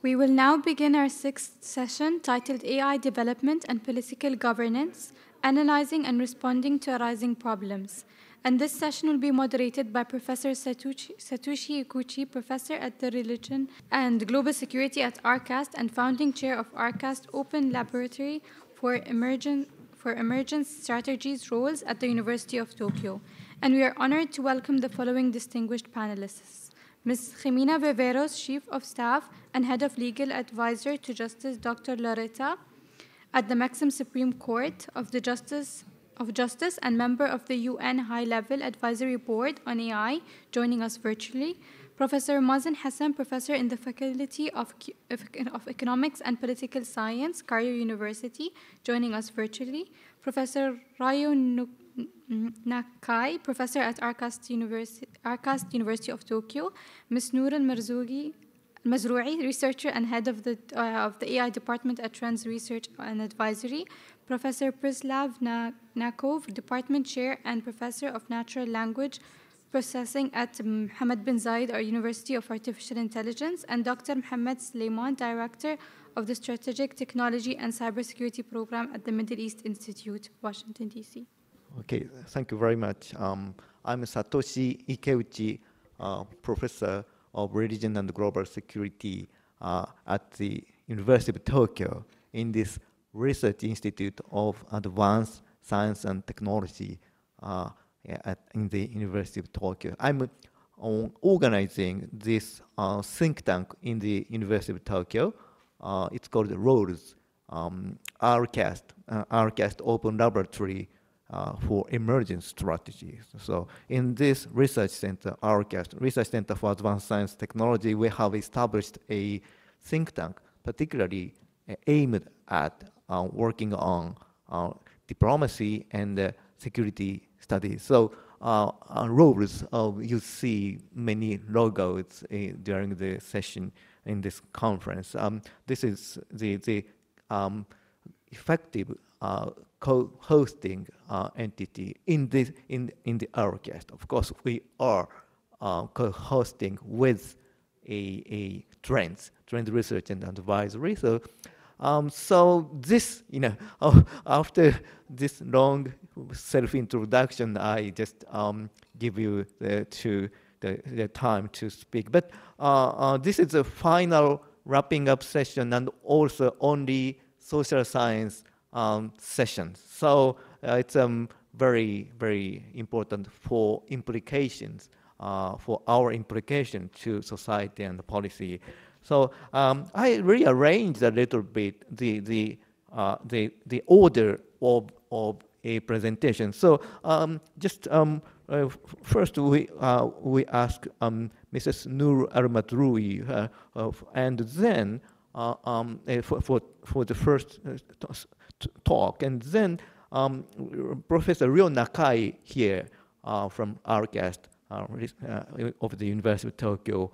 We will now begin our sixth session titled AI Development and Political Governance, Analyzing and Responding to Arising Problems. And this session will be moderated by Professor Satoshi Ikuchi, Professor at the Religion and Global Security at ARCAST and Founding Chair of ARCAST Open Laboratory for Emergence Strategies Roles at the University of Tokyo. And we are honored to welcome the following distinguished panelists. Ms. Jimena Viveros, Chief of Staff and Head of Legal Advisor to Justice Dr. Loretta at the Maxim Supreme Court of Justice and member of the UN High-Level Advisory Board on AI, joining us virtually. Professor Mazen Hassan, Professor in the Faculty of Economics and Political Science, Cairo University, joining us virtually. Professor Rayo Nakai, Professor at ARCAST University of Tokyo. Ms. Noor Al-Mazroui, Researcher and Head of the AI Department at Trends Research and Advisory. Professor Prislav Nakov, Department Chair and Professor of Natural Language Processing at Mohammed bin Zayed University of Artificial Intelligence, and Dr. Mohammed Suleiman, Director of the Strategic Technology and Cybersecurity Program at the Middle East Institute, Washington, D.C. Okay, thank you very much. I'm Satoshi Ikeuchi, Professor of Religion and Global Security at the University of Tokyo in this Research Institute of Advanced Science and Technology in the University of Tokyo. I'm organizing this think tank in the University of Tokyo. It's called ROLES, ARCAST Open Laboratory for Emergence Strategies. So in this research center, ARCAST, Research Center for Advanced Science Technology, we have established a think tank particularly aimed at working on diplomacy and security studies. So roles, you see many logos during the session in this conference. This is the effective co-hosting entity in the ARCAST. Of course, we are co-hosting with a trend research and advisory. So this, after this long self-introduction, I just give you the time to speak. But this is the final wrapping up session and also only social science session. So it's very, very important for implications, for our implication to society and policy. So I rearranged a little bit the order of a presentation. So just first we ask Mrs. Noor Al-Mazroui, and then for the first talk, and then Professor Ryo Nakai here from ARCAST of the University of Tokyo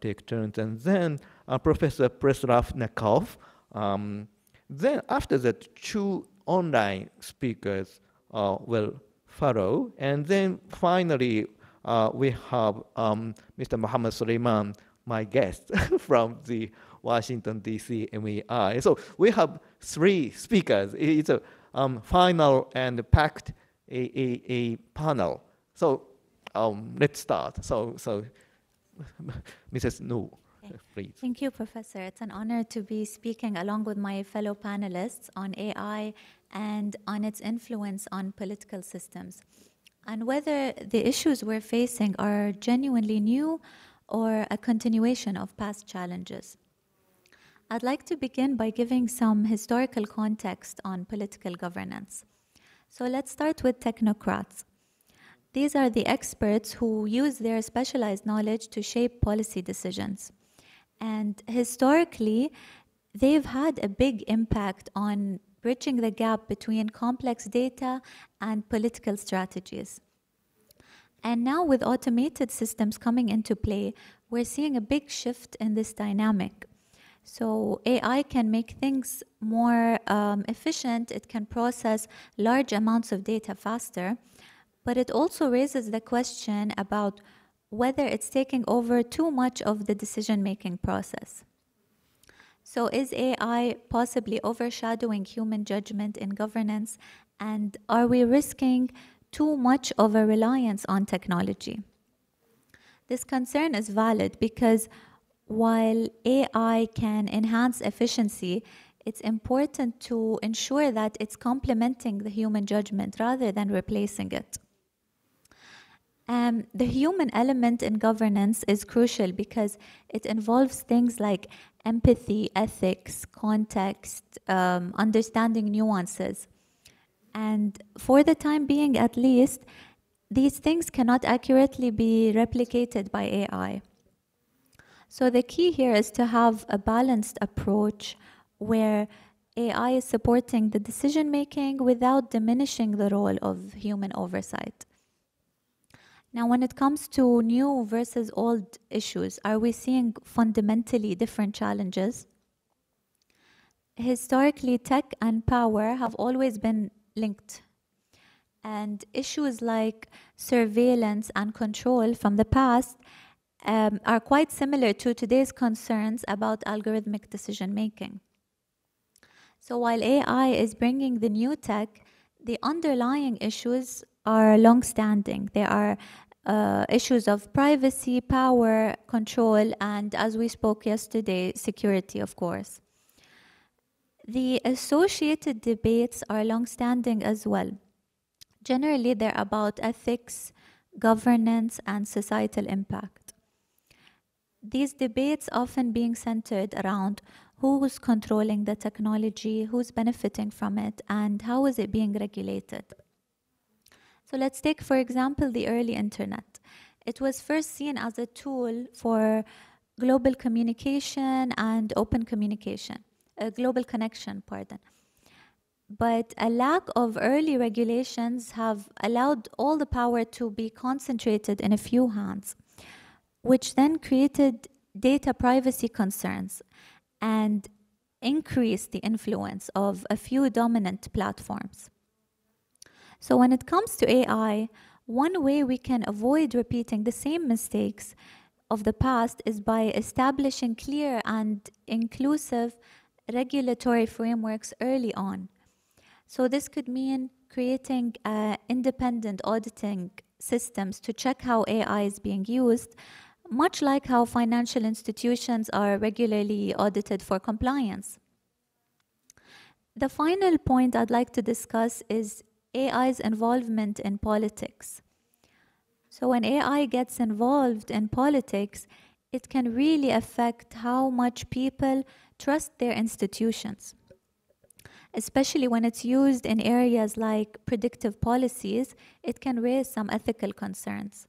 take turns, and then Professor Preslav Nakov. Then after that, two online speakers will follow, and then finally we have Mr. Mohammed Suleiman, my guest from the Washington, D.C. MEI. So we have three speakers. It's a final and packed a panel. So let's start. So Mrs. Noor, please. Thank you, Professor. It's an honor to be speaking along with my fellow panelists on AI and on its influence on political systems, and whether the issues we're facing are genuinely new or a continuation of past challenges. I'd like to begin by giving some historical context on political governance. So let's start with technocrats. These are the experts who use their specialized knowledge to shape policy decisions. And historically, they've had a big impact on bridging the gap between complex data and political strategies. And now with automated systems coming into play, we're seeing a big shift in this dynamic. So AI can make things more efficient. It can process large amounts of data faster, but it also raises the question about whether it's taking over too much of the decision-making process. So is AI possibly overshadowing human judgment in governance? And are we risking too much of a reliance on technology? This concern is valid because while AI can enhance efficiency, it's important to ensure that it's complementing the human judgment rather than replacing it. The human element in governance is crucial because it involves things like empathy, ethics, context, understanding nuances. And for the time being, at least, these things cannot accurately be replicated by AI. So the key here is to have a balanced approach where AI is supporting the decision making without diminishing the role of human oversight. Now, when it comes to new versus old issues, are we seeing fundamentally different challenges? Historically, tech and power have always been linked. And issues like surveillance and control from the past are quite similar to today's concerns about algorithmic decision making. So while AI is bringing the new tech, the underlying issues are long-standing. They are issues of privacy, power, control, and as we spoke yesterday, security, of course. The associated debates are long-standing as well. Generally, they're about ethics, governance, and societal impact. These debates often being centered around who's controlling the technology, who's benefiting from it, and how is it being regulated. So let's take, for example, the early internet. It was first seen as a tool for global communication and open communication, global connection, pardon. But a lack of early regulations have allowed all the power to be concentrated in a few hands, which then created data privacy concerns and increased the influence of a few dominant platforms. So when it comes to AI, one way we can avoid repeating the same mistakes of the past is by establishing clear and inclusive regulatory frameworks early on. So this could mean creating independent auditing systems to check how AI is being used, much like how financial institutions are regularly audited for compliance. The final point I'd like to discuss is AI's involvement in politics. So when AI gets involved in politics, it can really affect how much people trust their institutions, especially when it's used in areas like predictive policies. It can raise some ethical concerns.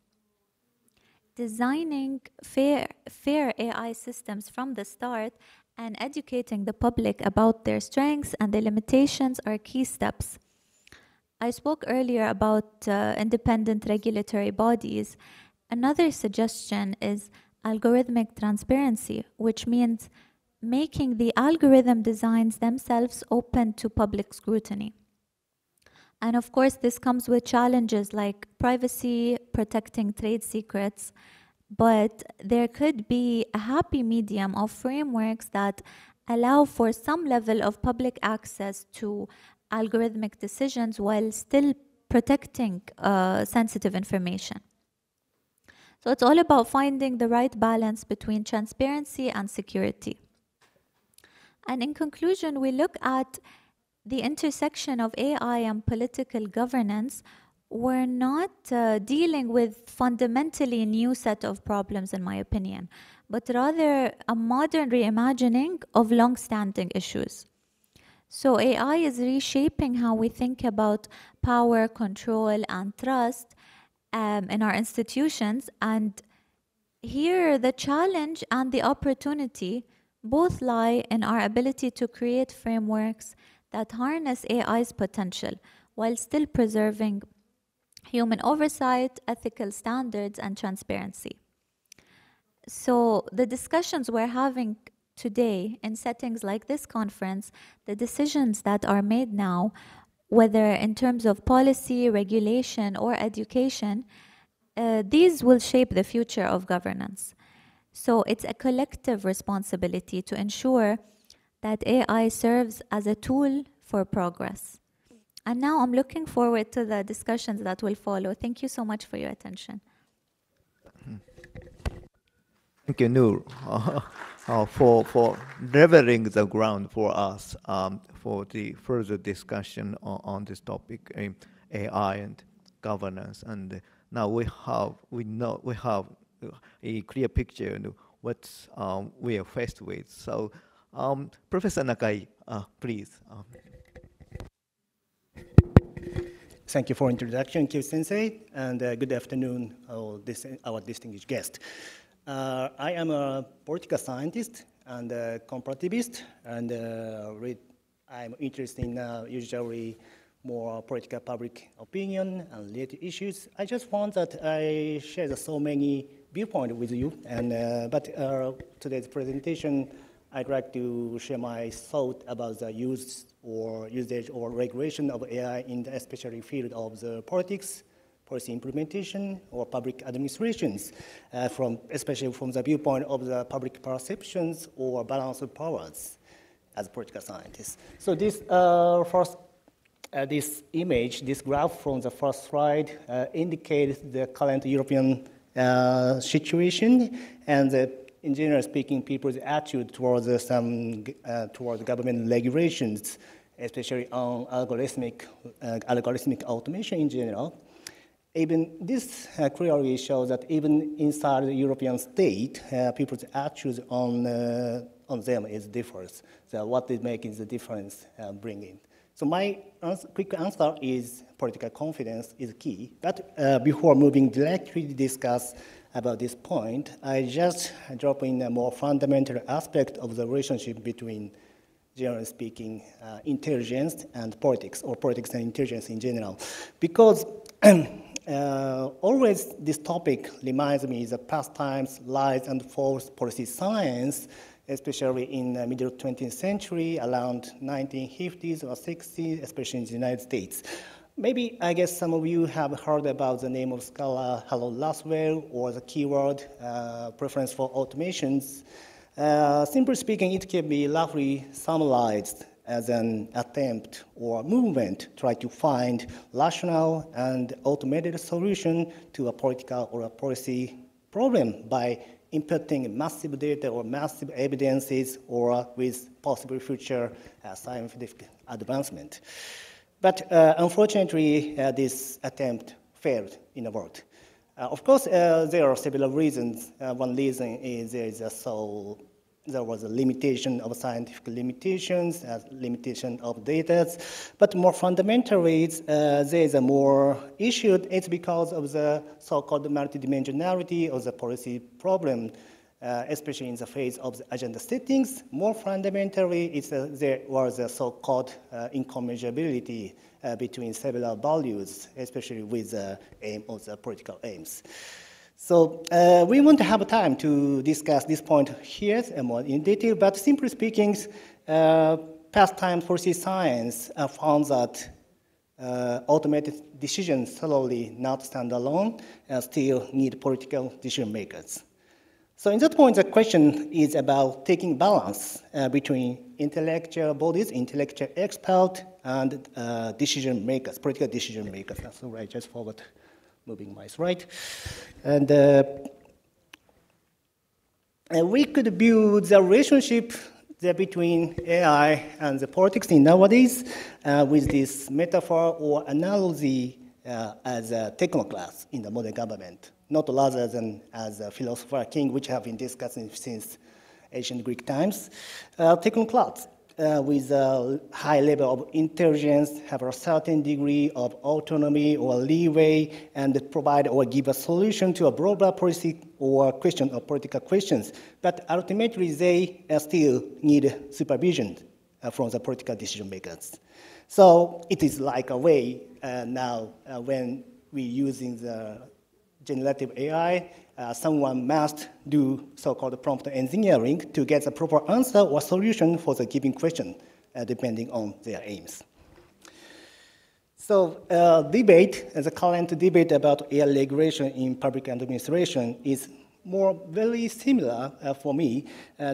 Designing fair AI systems from the start and educating the public about their strengths and their limitations are key steps. I spoke earlier about independent regulatory bodies. Another suggestion is algorithmic transparency, which means making the algorithm designs themselves open to public scrutiny. And of course, this comes with challenges like privacy, protecting trade secrets, but there could be a happy medium of frameworks that allow for some level of public access to algorithmic decisions while still protecting sensitive information. So it's all about finding the right balance between transparency and security. And in conclusion, we look at the intersection of AI and political governance. We're not dealing with fundamentally new set of problems, in my opinion, but rather a modern reimagining of long-standing issues. So AI is reshaping how we think about power, control, and trust in our institutions. And here, the challenge and the opportunity both lie in our ability to create frameworks that harness AI's potential while still preserving human oversight, ethical standards, and transparency. So the discussions we're having today in settings like this conference, the decisions that are made now, whether in terms of policy, regulation, or education, these will shape the future of governance. So it's a collective responsibility to ensure that AI serves as a tool for progress. And now I'm looking forward to the discussions that will follow. Thank you so much for your attention. Thank you, Noor, for leveling the ground for us for the further discussion on this topic, AI and governance. And now we have a clear picture of what we are faced with. So, Professor Nakai, please. Thank you for introduction, Kyu-sensei, and good afternoon, our distinguished guest. I am a political scientist and a comparativist, and I'm interested in usually more political public opinion and related issues. I just found that I share so many viewpoints with you, and but today's presentation, I'd like to share my thought about the use or usage or regulation of AI in the especially field of the politics, policy implementation, or public administrations, especially from the viewpoint of the public perceptions or balance of powers as a political scientist. So this this image, this graph from the first slide indicates the current European situation and in general speaking, people's attitude towards towards government regulations, especially on algorithmic automation in general. Even this clearly shows that even inside the European state, people's attitudes on them is different. So what is making the difference bringing? So my quick answer is political confidence is key. But before moving directly to discuss about this point, I just drop in a more fundamental aspect of the relationship between, generally speaking, intelligence and politics, or politics and intelligence in general. Because always this topic reminds me the pastimes, lies, and false policy science, especially in the middle 20th century, around 1950s or 60s, especially in the United States. Maybe, I guess some of you have heard about the name of scholar Harold Laswell or the keyword preference for automations. Simply speaking, it can be roughly summarized as an attempt or movement try to find rational and automated solution to a political or a policy problem by inputting massive data or massive evidences or with possible future scientific advancement. But unfortunately, this attempt failed in the world. Of course, there are several reasons. One reason is there was a limitation of scientific limitations, limitation of data. But more fundamentally, there is a more issue. It's because of the so-called multidimensionality of the policy problem, especially in the phase of the agenda settings. More fundamentally, there was a so-called incommensurability between several values, especially with the aim of the political aims. So we won't have time to discuss this point here more in detail, but simply speaking, pastime policy science found that automated decisions solely not stand alone and still need political decision makers. So in that point, the question is about taking balance between intellectual bodies, intellectual experts, and decision makers, political decision makers. So I just forward moving my slide. And we could build the relationship between AI and the politics in nowadays with this metaphor or analogy as a technocrats in the modern government, not rather than as a philosopher king, which have been discussing since ancient Greek times. Technocrats with a high level of intelligence have a certain degree of autonomy or leeway and provide or give a solution to a broader policy or question or political questions. But ultimately, they still need supervision from the political decision makers. So it is like a way now when we're using the generative AI, someone must do so-called prompt engineering to get the proper answer or solution for the given question, depending on their aims. So the current debate about AI regulation in public administration is very similar for me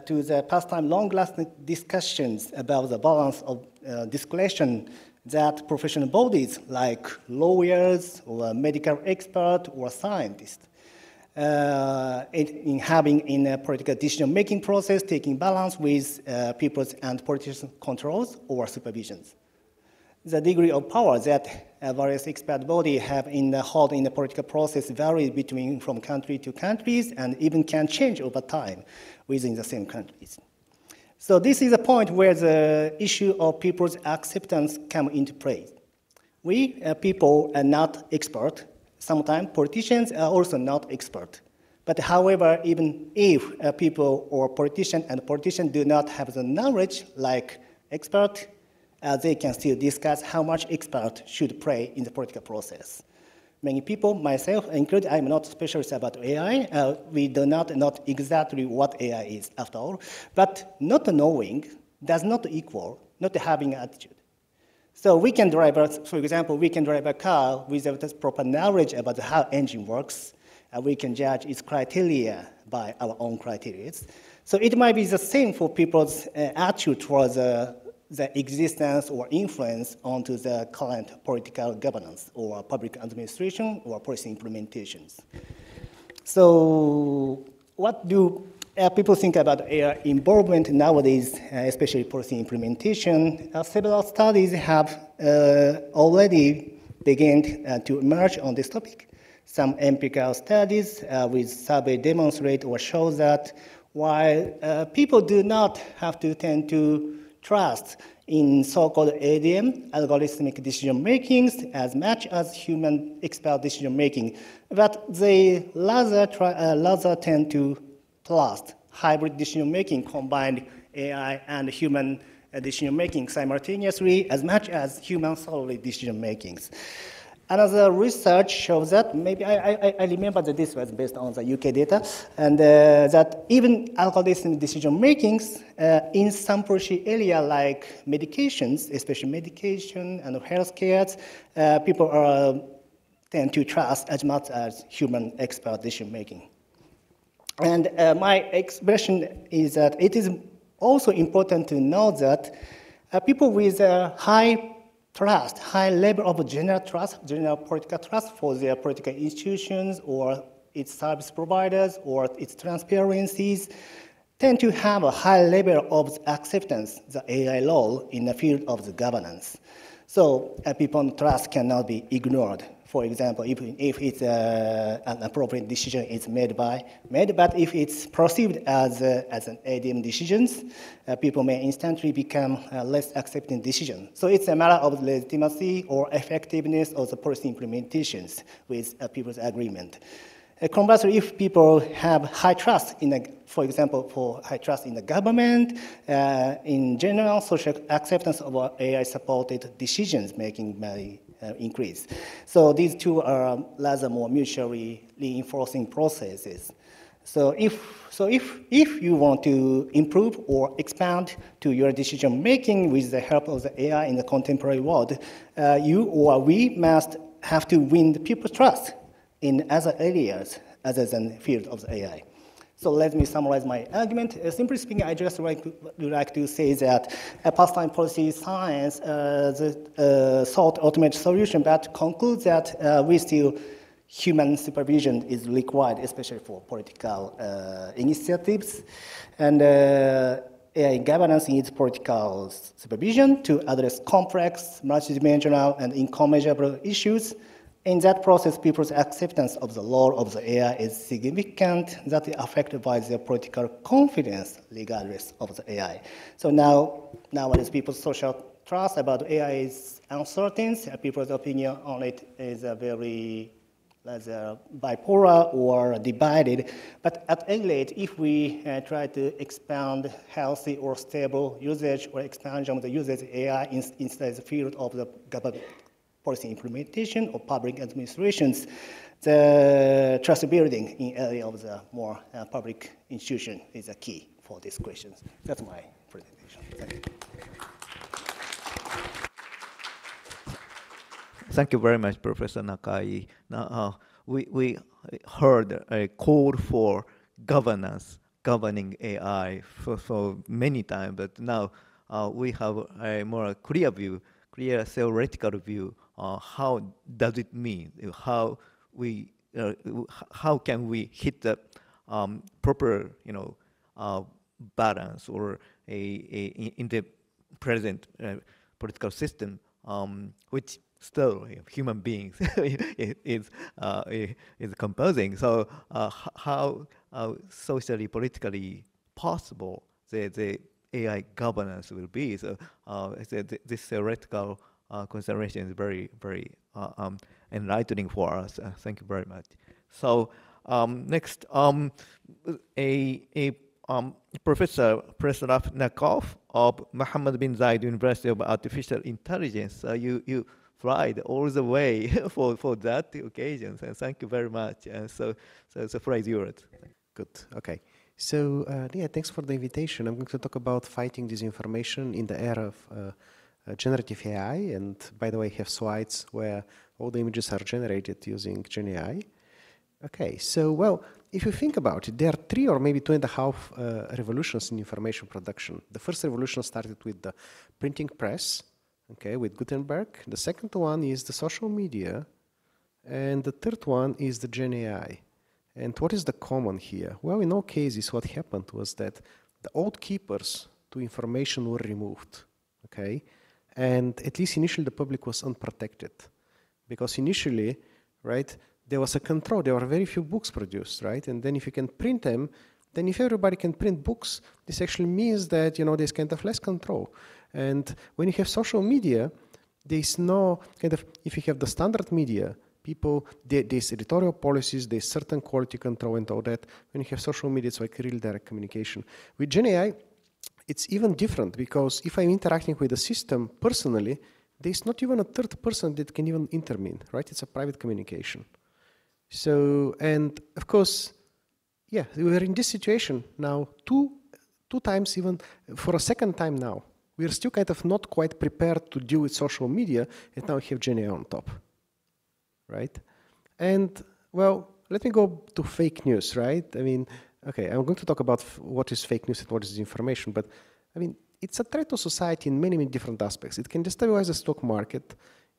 to the past time long-lasting discussions about the balance of discretion that professional bodies like lawyers or medical experts or scientists in having in a political decision-making process, taking balance with people's and politicians' controls or supervisions. The degree of power that various expert bodies have in the hold in the political process varies from country to countries and even can change over time within the same countries. So this is a point where the issue of people's acceptance come into play. We people are not expert. Sometimes politicians are also not expert. But however, even if people or politicians do not have the knowledge like expert, they can still discuss how much expert should play in the political process. Many people, myself included, I'm not a specialist about AI. We do not know exactly what AI is after all. But not knowing does not equal not having an attitude. So we can drive, for example, we can drive a car without proper knowledge about how engine works. We can judge its criteria by our own criteria. So it might be the same for people's attitude towards the existence or influence onto the current political governance or public administration or policy implementations. So what do people think about AI involvement nowadays, especially policy implementation? Several studies have already begun to emerge on this topic. Some empirical studies with survey demonstrate or show that while people do not have to tend to trust in so-called ADM, algorithmic decision-making, as much as human expert decision-making, but they rather tend to trust hybrid decision-making, combined AI and human decision-making simultaneously, as much as human solely decision-making. Another research shows that, maybe I remember that this was based on the UK data, and that even algorithmic decision-making in some policy area like medications, especially medication and healthcare, people tend to trust as much as human expert decision-making. And my expression is that it is also important to know that people with high level of general political trust for their political institutions or its service providers or its transparencies, tend to have a high level of acceptance the AI role in the field of the governance. So people's trust cannot be ignored. For example, if it's an appropriate decision is made, but if it's perceived as an ADM decisions, people may instantly become less accepting decision. So it's a matter of legitimacy or effectiveness of the policy implementations with people's agreement. Conversely, if people have high trust for example, high trust in the government, in general, social acceptance of AI-supported decisions making may increase. So these two are rather more mutually reinforcing processes. So if you want to improve or expand to your decision making with the help of the AI in the contemporary world, you or we must have to win the people's trust in other areas other than the field of the AI. So let me summarize my argument. Simply speaking, I just would like to say that pastime policy science sought ultimate solution, but concludes that we still human supervision is required, especially for political initiatives, and AI governance needs political supervision to address complex, multidimensional, and incommensurable issues. In that process, people's acceptance of the role of the AI is significant, that is affected by their political confidence, regardless of the AI. So nowadays, people's social trust about AI is uncertain. People's opinion on it is very bipolar or divided. But at any rate, if we try to expand healthy or stable usage or expansion of the usage of AI inside the field of the government policy implementation or public administrations, the trust building in area of the more public institution is a key for these questions. That's my presentation. Thank you. Thank you very much, Professor Nakai. Now, we heard a call for governing AI for many times, but now we have a more clear view, clear theoretical view on how does it mean, how can we hit the proper, balance or in the present political system, which still human beings is composing. So how socially, politically possible the AI governance will be. So this theoretical consideration is very, very enlightening for us. Thank you very much. So next, Professor Presraf Nakov of Mohammed bin Zayed University of Artificial Intelligence. You flied all the way for that occasion, and thank you very much. So the phrase yours. Good. Okay. So yeah, thanks for the invitation. I'm going to talk about fighting disinformation in the era of generative AI. And by the way, I have slides where all the images are generated using Gen AI. Okay. So well, if you think about it, there are 3 or maybe 2.5 revolutions in information production. The first revolution started with the printing press, okay, with Gutenberg. The second one is the social media. And the third one is the Gen AI. And what is the common here? Well, in all cases, what happened was that the old keepers to information were removed, okay? And at least initially, the public was unprotected. Because initially, right, there was a control. There were very few books produced, right? And then if you can print them, then if everybody can print books, this actually means that, there's kind of less control. And when you have social media, there's no kind of, if you have the standard media, people, there's editorial policies, there's certain quality control and all that. When you have social media, it's like real direct communication. With Gen AI, it's even different because if I'm interacting with the system personally, there's not even a third person that can even intervene, right? It's a private communication. So, and of course, yeah, we're in this situation now two times, even for a second time now. We're still kind of not quite prepared to deal with social media, and now we have Gen AI on top. Right? And, well, let me go to fake news, right? I mean, okay, I'm going to talk about what is fake news and what is information, but, I mean, it's a threat to society in many, many different aspects. It can destabilize the stock market.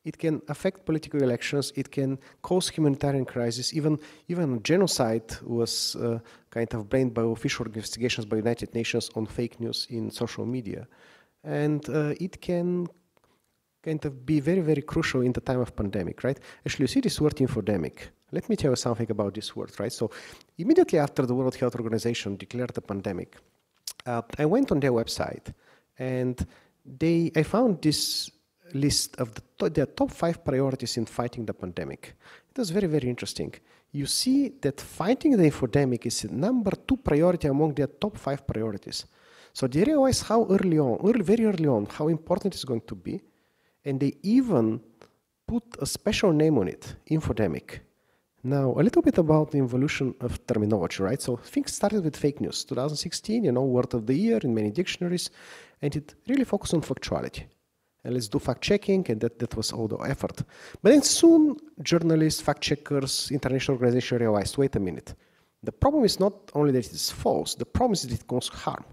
It can affect political elections. It can cause humanitarian crisis. Even genocide was kind of blamed by official investigations by United Nations on fake news in social media. And it can kind of be very, very crucial in the time of pandemic, right? Actually, you see this word infodemic. Let me tell you something about this word, right? So immediately after the World Health Organization declared the pandemic, I went on their website and I found this list of their top 5 priorities in fighting the pandemic. It was very, very interesting. You see that fighting the infodemic is number 2 priority among their top 5 priorities. So they realized how very early on, how important it's going to be. And they even put a special name on it, infodemic. Now, a little bit about the evolution of terminology, right? So things started with fake news. 2016, word of the year in many dictionaries, and it really focused on factuality. And let's do fact-checking, and that was all the effort. But then soon, journalists, fact-checkers, international organizations realized, wait a minute. The problem is not only that it is false, the problem is that it causes harm,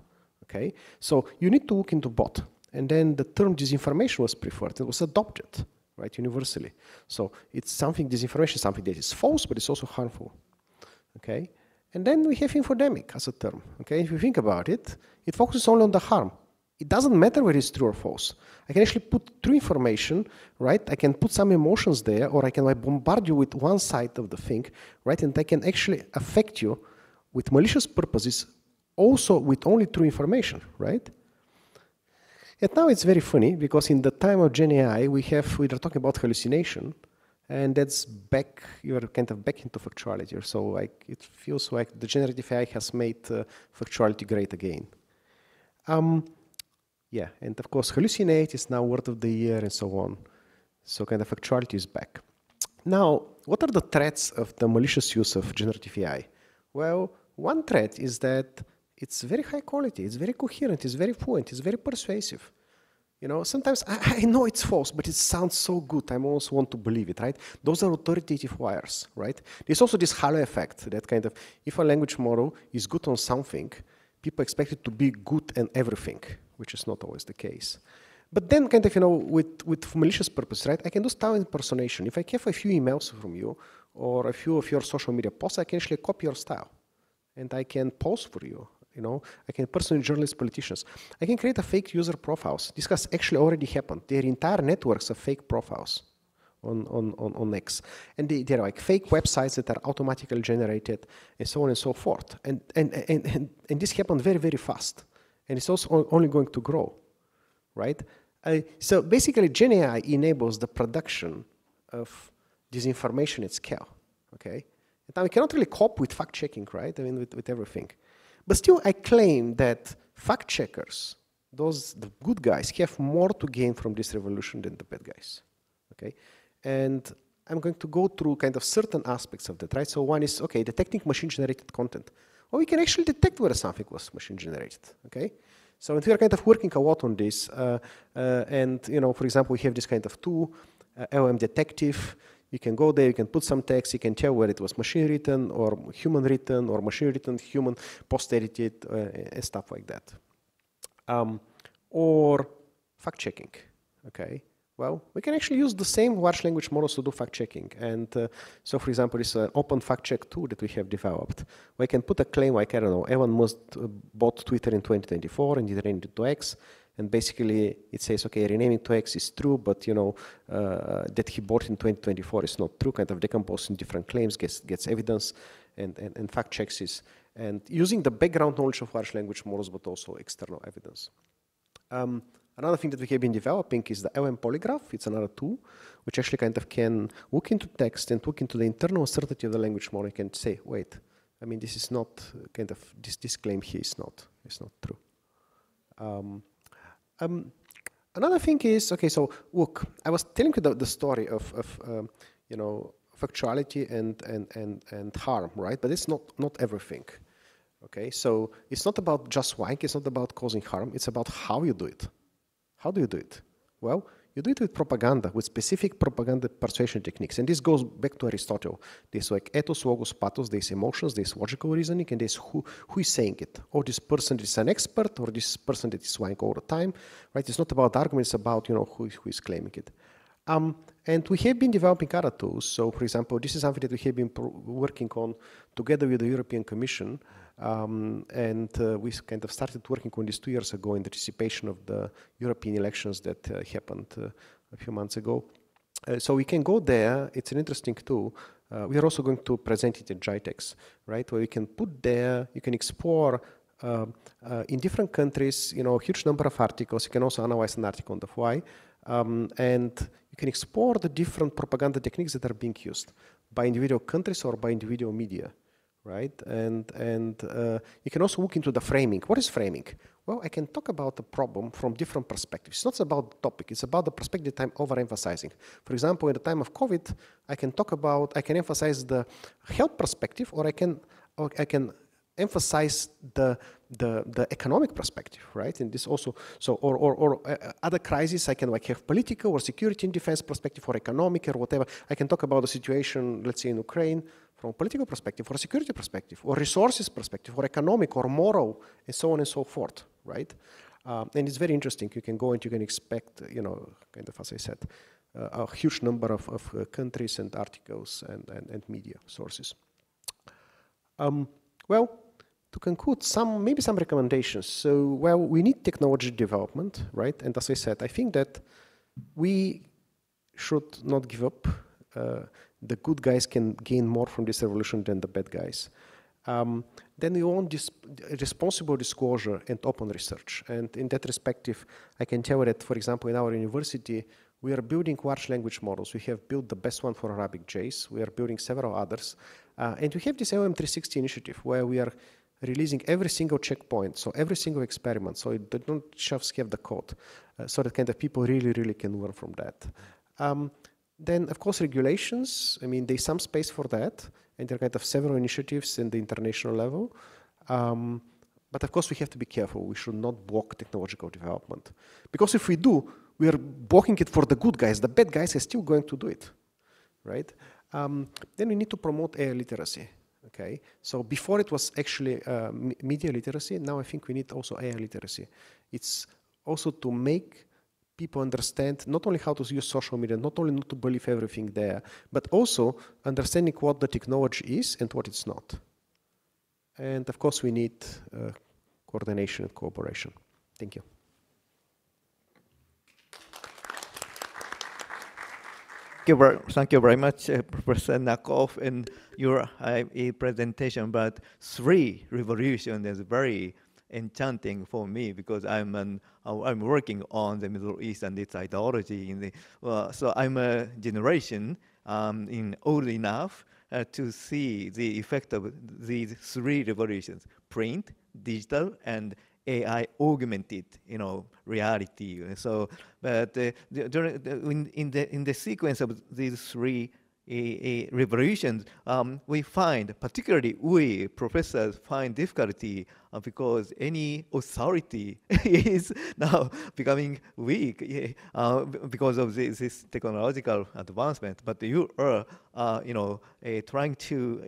okay? So you need to look into both. And then the term disinformation was preferred. It was adopted, right, universally. So it's something, disinformation is something that is false, but it's also harmful, okay? And then we have infodemic as a term, okay? If you think about it, it focuses only on the harm. It doesn't matter whether it's true or false. I can actually put true information, right? I can put some emotions there, or I can bombard you with one side of the thing, right? And I can actually affect you with malicious purposes, also with only true information, right? And now it's very funny because in the time of Gen AI, we are talking about hallucination, and that's back, you're kind of back into factuality. So like, it feels like the generative AI has made factuality great again. Yeah, and of course, hallucinate is now word of the year and so on. So kind of factuality is back. Now, what are the threats of the malicious use of generative AI? Well, one threat is that it's very high quality, it's very coherent, it's very fluent, it's very persuasive. You know, sometimes I know it's false, but it sounds so good. I almost want to believe it, right? Those are authoritative wires, right? There's also this halo effect, that kind of, if a language model is good on something, people expect it to be good in everything, which is not always the case. But then kind of, you know, with malicious purpose, right? I can do style impersonation. If I have a few emails from you or a few of your social media posts, I can actually copy your style and I can post for you. You know, I can personally journalists, politicians. I can create a fake user profiles. This has actually already happened. There are entire networks of fake profiles on X. And they're like fake websites that are automatically generated and so on and so forth. And this happened very, very fast. And it's also only going to grow, right? So basically, GenAI enables the production of disinformation at scale, okay? And now we cannot really cope with fact-checking, right? I mean, with everything. But still, I claim that fact checkers, the good guys, have more to gain from this revolution than the bad guys, okay? And I'm going to go through kind of certain aspects of that, right? So one is, okay, detecting machine-generated content. Well, we can actually detect whether something was machine-generated, okay? So we are kind of working a lot on this. And, you know, for example, we have this kind of tool, LM Detective. You can go there, you can put some text, you can tell whether it was machine written or human written or machine written, human post-edited, and stuff like that. Or fact-checking, okay? Well, we can actually use the same large language models to do fact-checking. And so, for example, it's an open fact-check tool that we have developed. We can put a claim like, I don't know, Elon Musk bought Twitter in 2024 and it renamed it to X. And basically, it says, okay, renaming to X is true, but, you know, that he bought in 2024 is not true, kind of decomposing different claims, gets evidence, and fact checks this. And using the background knowledge of large language models, but also external evidence. Another thing that we have been developing is the LM Polygraph. It's another tool, which actually kind of can look into text and look into the internal uncertainty of the language model and can say, wait, I mean, this is not kind of, this claim here is not true. Another thing is, okay, so look, I was telling you the story of you know, factuality and harm, right? But it's not everything, okay? So it's not about just lying, it's not about causing harm, it's about how you do it. How do you do it? Well, you do it with propaganda, with specific propaganda persuasion techniques. And this goes back to Aristotle. There's like ethos, logos, pathos, there's emotions, there's logical reasoning, and there's who is saying it. Or this person is an expert, or this person that is lying all the time, right? It's not about arguments, it's about, you know, who is claiming it. And we have been developing other tools. So, for example, this is something that we have been working on together with the European Commission. And we kind of started working on this 2 years ago in anticipation of the European elections that happened a few months ago. So we can go there. It's an interesting tool. We are also going to present it at GITEX, right? Where you can put there, you can explore in different countries, you know, a huge number of articles. You can also analyze an article on the fly. And you can explore the different propaganda techniques that are being used by individual countries or by individual media, right? And you can also look into the framing. What is framing? Well, I can talk about the problem from different perspectives. It's not about the topic, it's about the perspective that I'm overemphasizing. For example, in the time of COVID, I can emphasize the health perspective, or I can emphasize the economic perspective, right? And this also, so, or other crises, I can like have political or security and defense perspective, or economic or whatever. I can talk about the situation, let's say in Ukraine, from a political perspective, or a security perspective, or resources perspective, or economic, or moral, and so on and so forth, right? And it's very interesting. You can go and you can expect, you know, kind of, as I said, a huge number of countries and articles and media sources. Well, to conclude, maybe some recommendations. So, well, we need technology development, right? And as I said, I think that we should not give up. The good guys can gain more from this revolution than the bad guys. Then we want this responsible disclosure and open research. And in that perspective, I can tell you that, for example, in our university, we are building large language models. We have built the best one for Arabic JS. We are building several others. And we have this LM360 initiative where we are releasing every single checkpoint, so every single experiment, so they don't just have the code, so that kind of people really can learn from that. Then, of course, regulations. I mean, there's some space for that, and there are kind of several initiatives in the international level. But of course, we have to be careful. We should not block technological development. Because if we do, we are blocking it for the good guys. The bad guys are still going to do it, right? Then we need to promote AI literacy, okay? So before it was actually media literacy, now I think we need also AI literacy. It's also to make people understand not only how to use social media, not only not to believe everything there, but also understanding what the technology is and what it's not. And of course, we need coordination and cooperation. Thank you. Thank you very much, Professor Nakov, in your presentation. But three revolutions is very enchanting for me because I'm working on the Middle East and its ideology. So I'm a generation old enough to see the effect of these three revolutions: print, digital, and AI augmented, reality. So, but in the sequence of these three revolutions, we find, particularly we professors find difficulty because any authority is now becoming weak because of this technological advancement. But you are, trying to,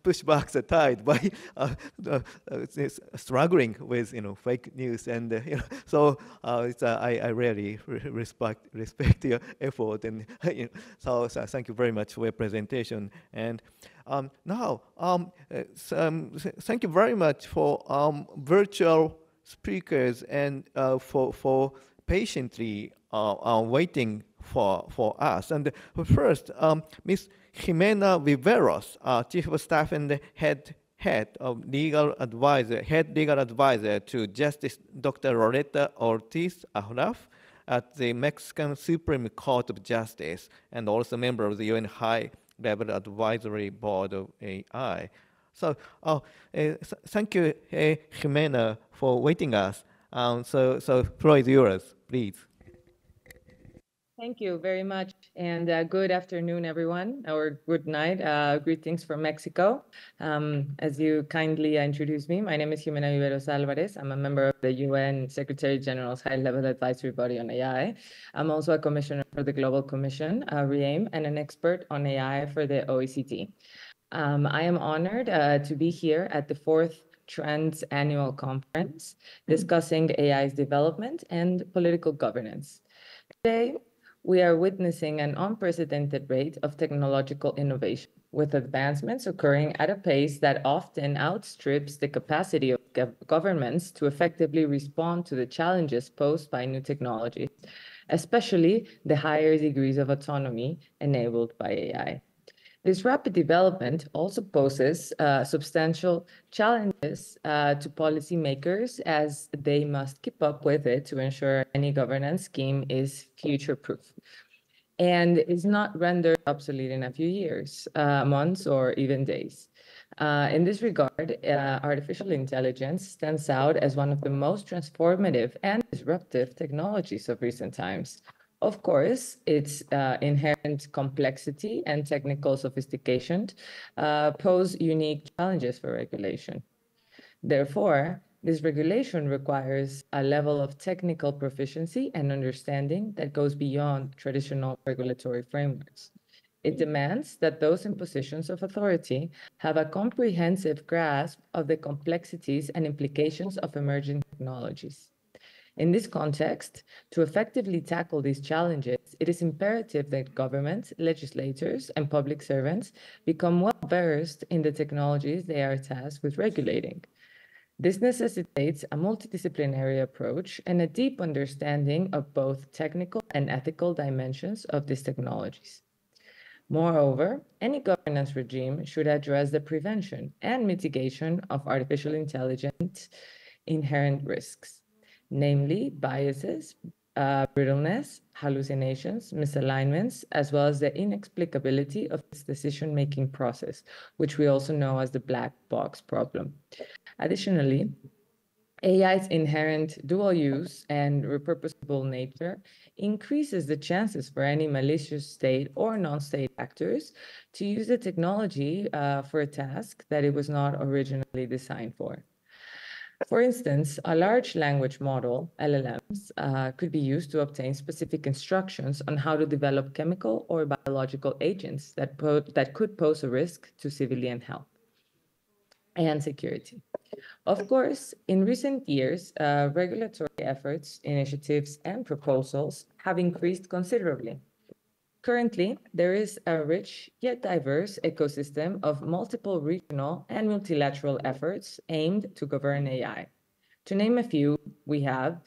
push back the tide by struggling with, fake news, and so I really respect your effort, and so thank you very much for your presentation. And now, thank you very much for virtual speakers and for patiently waiting for us. And first, Ms. Jimena Viveros, Chief of Staff and head legal advisor to Justice Dr. Loretta Ortiz Ahraf at the Mexican Supreme Court of Justice, and also member of the UN High-Level Advisory Board of AI. So, thank you, Jimena, for waiting us. So floor is yours, please. Thank you very much, and good afternoon, everyone, or good night. Greetings from Mexico. As you kindly introduced me, my name is Jimena Viveros Alvarez. I'm a member of the UN Secretary General's High-Level Advisory Body on AI. I'm also a commissioner for the Global Commission, REAIM, and an expert on AI for the OECD. I am honored to be here at the 4th Trends Annual Conference discussing AI's development and political governance. Today, we are witnessing an unprecedented rate of technological innovation, with advancements occurring at a pace that often outstrips the capacity of governments to effectively respond to the challenges posed by new technologies, especially the higher degrees of autonomy enabled by AI. This rapid development also poses substantial challenges to policymakers, as they must keep up with it to ensure any governance scheme is future-proof and is not rendered obsolete in a few years, months, or even days. In this regard, artificial intelligence stands out as one of the most transformative and disruptive technologies of recent times. Of course, its inherent complexity and technical sophistication pose unique challenges for regulation. Therefore, this regulation requires a level of technical proficiency and understanding that goes beyond traditional regulatory frameworks. It demands that those in positions of authority have a comprehensive grasp of the complexities and implications of emerging technologies. In this context, to effectively tackle these challenges, it is imperative that governments, legislators, and public servants become well-versed in the technologies they are tasked with regulating. This necessitates a multidisciplinary approach and a deep understanding of both technical and ethical dimensions of these technologies. Moreover, any governance regime should address the prevention and mitigation of artificial intelligence inherent risks, namely biases, brittleness, hallucinations, misalignments, as well as the inexplicability of its decision-making process, which we also know as the black box problem. Additionally, AI's inherent dual use and repurposable nature increases the chances for any malicious state or non-state actors to use the technology for a task that it was not originally designed for. For instance, a large language model, LLMs, could be used to obtain specific instructions on how to develop chemical or biological agents that could pose a risk to civilian health and security. Of course, in recent years, regulatory efforts, initiatives, and proposals have increased considerably. Currently, there is a rich yet diverse ecosystem of multiple regional and multilateral efforts aimed to govern AI. To name a few, we have,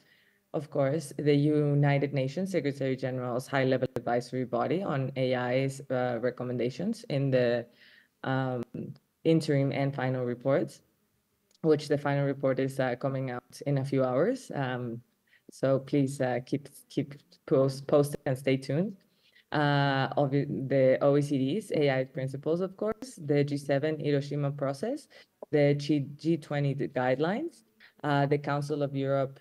of course, the United Nations Secretary General's high-level advisory body on AI's recommendations in the interim and final reports, which the final report is coming out in a few hours. So please keep posted and stay tuned. Of the OECD's AI principles, of course, the G7 Hiroshima process, the G20 guidelines, the Council of Europe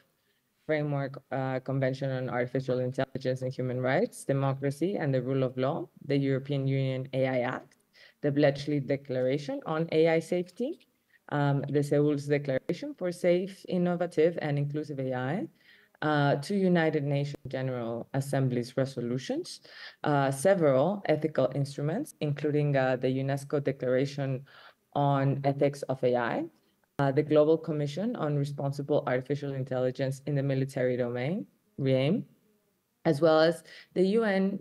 Framework Convention on Artificial Intelligence and Human Rights, Democracy and the Rule of Law, the European Union AI Act, the Bletchley Declaration on AI Safety, the Seoul's Declaration for Safe, Innovative, and Inclusive AI, two United Nations General Assembly's resolutions, several ethical instruments, including the UNESCO Declaration on Ethics of AI, the Global Commission on Responsible Artificial Intelligence in the Military Domain, REAIM, as well as the UN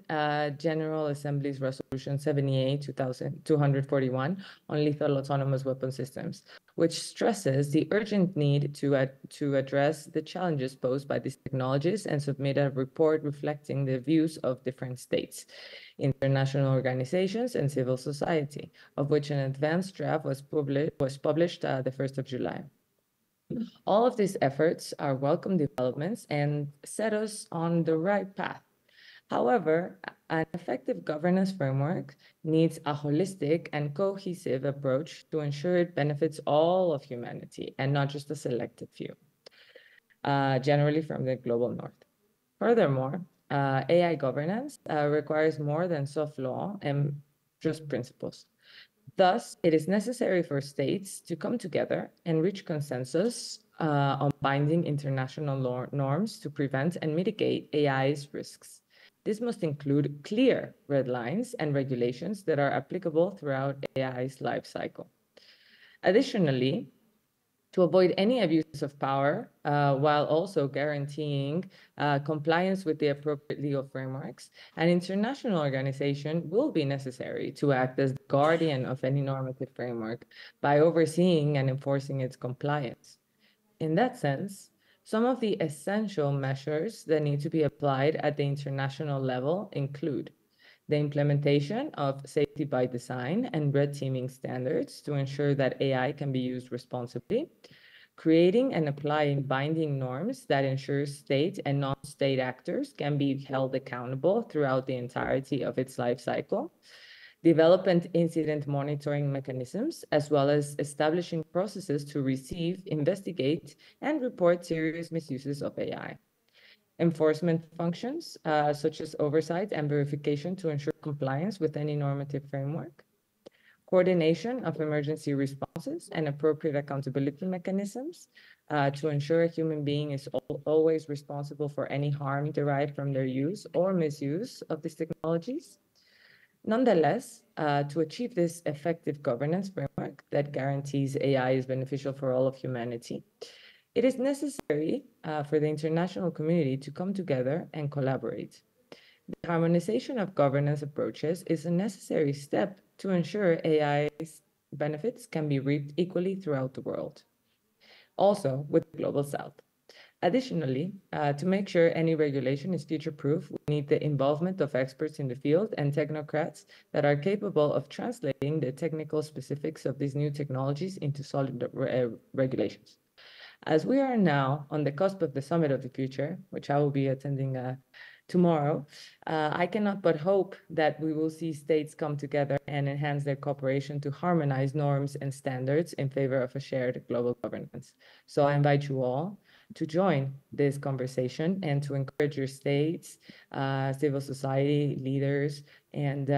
General Assembly's Resolution 78/241 on lethal autonomous weapon systems, which stresses the urgent need to address the challenges posed by these technologies and submit a report reflecting the views of different states, international organizations, and civil society, of which an advanced draft was published the 1st of July. All of these efforts are welcome developments and set us on the right path. However, an effective governance framework needs a holistic and cohesive approach to ensure it benefits all of humanity and not just a selected few, generally from the global north. Furthermore, AI governance requires more than soft law and just principles. Thus, it is necessary for states to come together and reach consensus on binding international norms to prevent and mitigate AI's risks. This must include clear red lines and regulations that are applicable throughout AI's life cycle. Additionally, to avoid any abuses of power, while also guaranteeing compliance with the appropriate legal frameworks, an international organization will be necessary to act as the guardian of any normative framework by overseeing and enforcing its compliance. In that sense, some of the essential measures that need to be applied at the international level include the implementation of safety by design and red teaming standards to ensure that AI can be used responsibly, creating and applying binding norms that ensure state and non-state actors can be held accountable throughout the entirety of its life cycle, development incident monitoring mechanisms, as well as establishing processes to receive, investigate, and report serious misuses of AI. Enforcement functions, such as oversight and verification to ensure compliance with any normative framework. Coordination of emergency responses and appropriate accountability mechanisms to ensure a human being is always responsible for any harm derived from their use or misuse of these technologies. Nonetheless, to achieve this effective governance framework that guarantees AI is beneficial for all of humanity, it is necessary for the international community to come together and collaborate. The harmonization of governance approaches is a necessary step to ensure AI's benefits can be reaped equally throughout the world, also with the Global South. Additionally, to make sure any regulation is future-proof, we need the involvement of experts in the field and technocrats that are capable of translating the technical specifics of these new technologies into solid regulations. As we are now on the cusp of the Summit of the Future, which I will be attending tomorrow, I cannot but hope that we will see states come together and enhance their cooperation to harmonize norms and standards in favor of a shared global governance. So I invite you all to join this conversation and to encourage your states, civil society leaders, and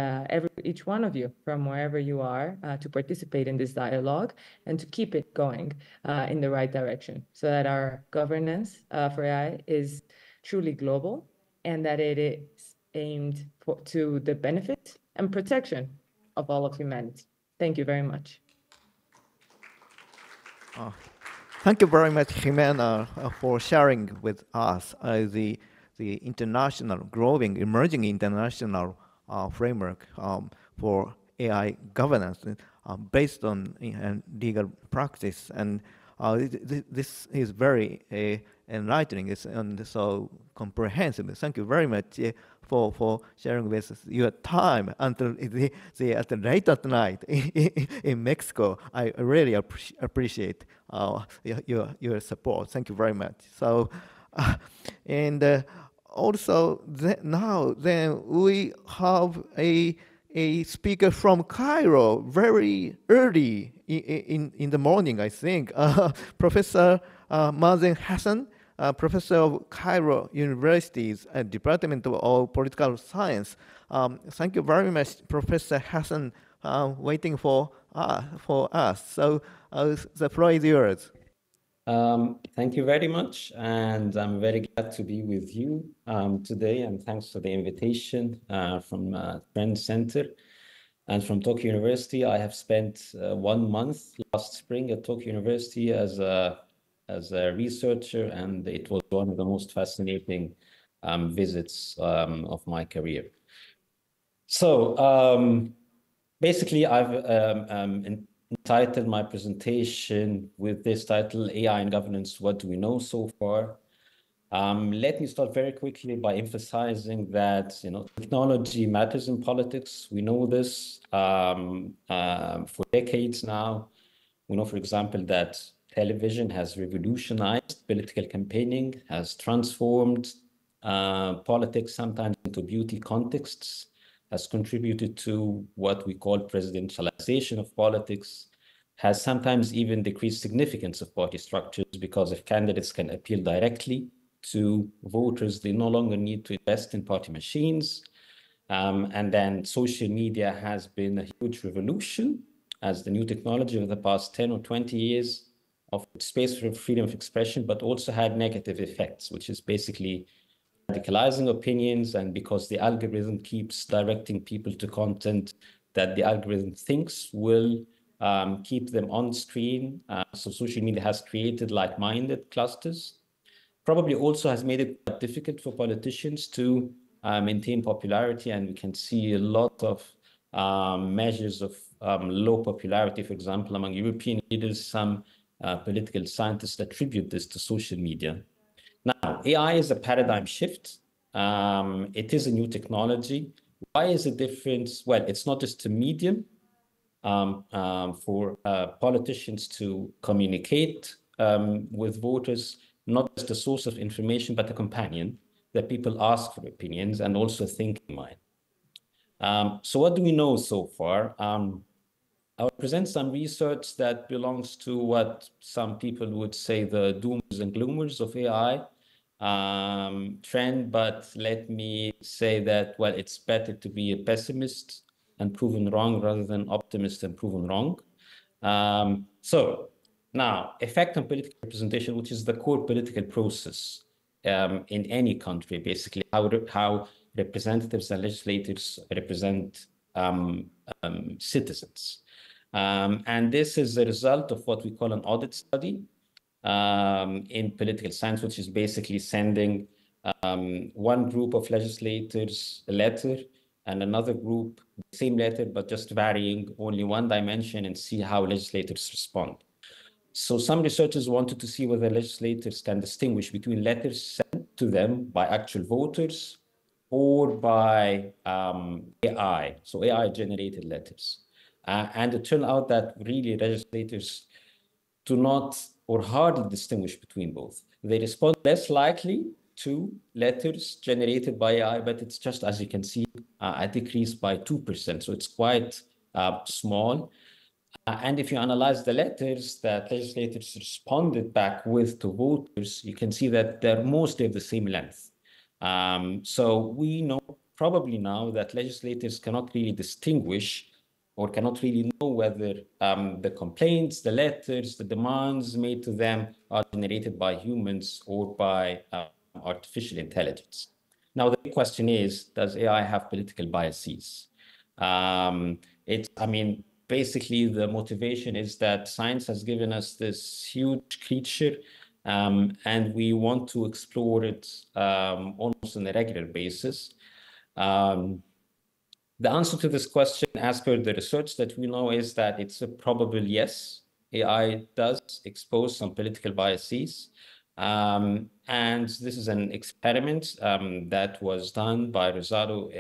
each one of you from wherever you are to participate in this dialogue and to keep it going in the right direction so that our governance for AI is truly global and that it is aimed to the benefit and protection of all of humanity. Thank you very much. Thank you very much, Jimena, for sharing with us the international, growing, emerging international framework for AI governance based on legal practice. And this is very enlightening and so comprehensive. Thank you very much for sharing with us your time until late at night in Mexico. I really appreciate your support. Thank you very much. So, and also now we have a speaker from Cairo very early in the morning, I think. Professor Mazen Hassan, professor of Cairo University's Department of Political Science. Thank you very much, Professor Hassan, waiting for us. So the floor is yours. Thank you very much, and I'm very glad to be with you today, and thanks for the invitation from Trend Center and from Tokyo University. I have spent 1 month last spring at Tokyo University as a researcher, and it was one of the most fascinating visits of my career. So basically, I've entitled my presentation with this title, AI and Governance, What Do We Know So Far? Let me start very quickly by emphasizing that technology matters in politics. We know this for decades now. We know, for example, that television has revolutionized political campaigning, has transformed politics sometimes into beauty contexts, has contributed to what we call presidentialization of politics, has sometimes even decreased significance of party structures because if candidates can appeal directly to voters, they no longer need to invest in party machines. And then social media has been a huge revolution as the new technology of the past 10 or 20 years of space for freedom of expression, but also had negative effects, which is basically radicalizing opinions, and because the algorithm keeps directing people to content that the algorithm thinks will keep them on screen. So social media has created like-minded clusters. Probably also has made it quite difficult for politicians to maintain popularity, and we can see a lot of measures of low popularity, for example, among European leaders. Some political scientists attribute this to social media. Now, AI is a paradigm shift. It is a new technology. Why is it different? Well, it's not just a medium for politicians to communicate with voters, not just a source of information, but a companion that people ask for opinions and also think in mind. So what do we know so far? I'll present some research that belongs to what some people would say the doomers and gloomers of AI trend, but let me say that, well, it's better to be a pessimist and proven wrong rather than optimist and proven wrong. So now, effect on political representation, which is the core political process in any country, basically, how representatives and legislators represent citizens. And this is the result of what we call an audit study in political science, which is basically sending one group of legislators a letter and another group the same letter, but just varying only one dimension, and see how legislators respond. So some researchers wanted to see whether legislators can distinguish between letters sent to them by actual voters or by AI, so AI-generated letters. And it turned out that really legislators do not or hardly distinguish between both. They respond less likely to letters generated by AI, but it's just, as you can see, a decrease by 2%. So it's quite small. And if you analyze the letters that legislators responded back with to voters, you can see that they're mostly of the same length. So we know probably now that legislators cannot really distinguish or cannot really know whether the complaints, the letters, the demands made to them are generated by humans or by artificial intelligence. Now, the big question is, does AI have political biases? I mean, basically the motivation is that science has given us this huge creature, and we want to explore it almost on a regular basis. The answer to this question, as per the research that we know, is that it's a probable yes. AI does expose some political biases. And this is an experiment that was done by Rosado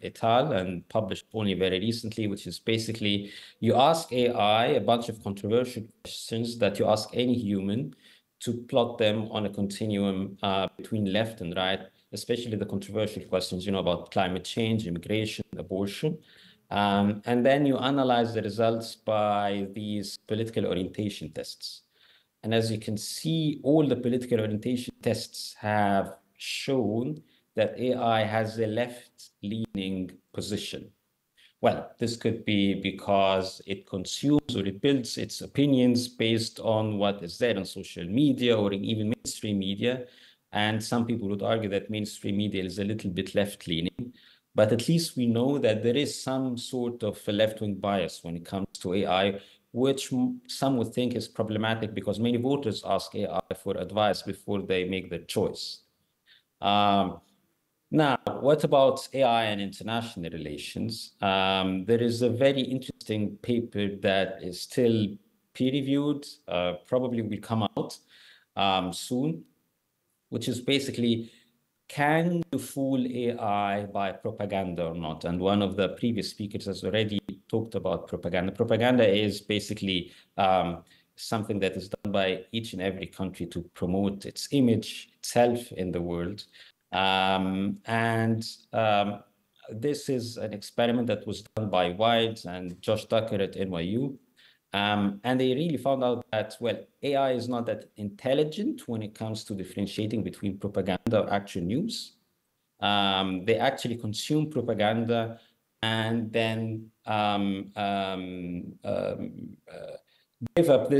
et al. And published only very recently, which is basically you ask AI a bunch of controversial questions that you ask any human to plot them on a continuum between left and right, especially the controversial questions, about climate change, immigration, abortion. And then you analyze the results by these political orientation tests. And as you can see, all the political orientation tests have shown that AI has a left-leaning position. Well, this could be because it consumes or it builds its opinions based on what is there on social media or in even mainstream media. And some people would argue that mainstream media is a little bit left-leaning. But at least we know that there is some sort of a left-wing bias when it comes to AI, which some would think is problematic because many voters ask AI for advice before they make their choice. Now, what about AI and international relations? There is a very interesting paper that is still peer-reviewed, probably will come out soon, which is basically, can you fool AI by propaganda or not? And one of the previous speakers has already talked about propaganda. Propaganda is basically something that is done by each and every country to promote its image itself in the world. This is an experiment that was done by White and Josh Tucker at NYU. And they really found out that, well, AI is not that intelligent when it comes to differentiating between propaganda or actual news. They actually consume propaganda and then give up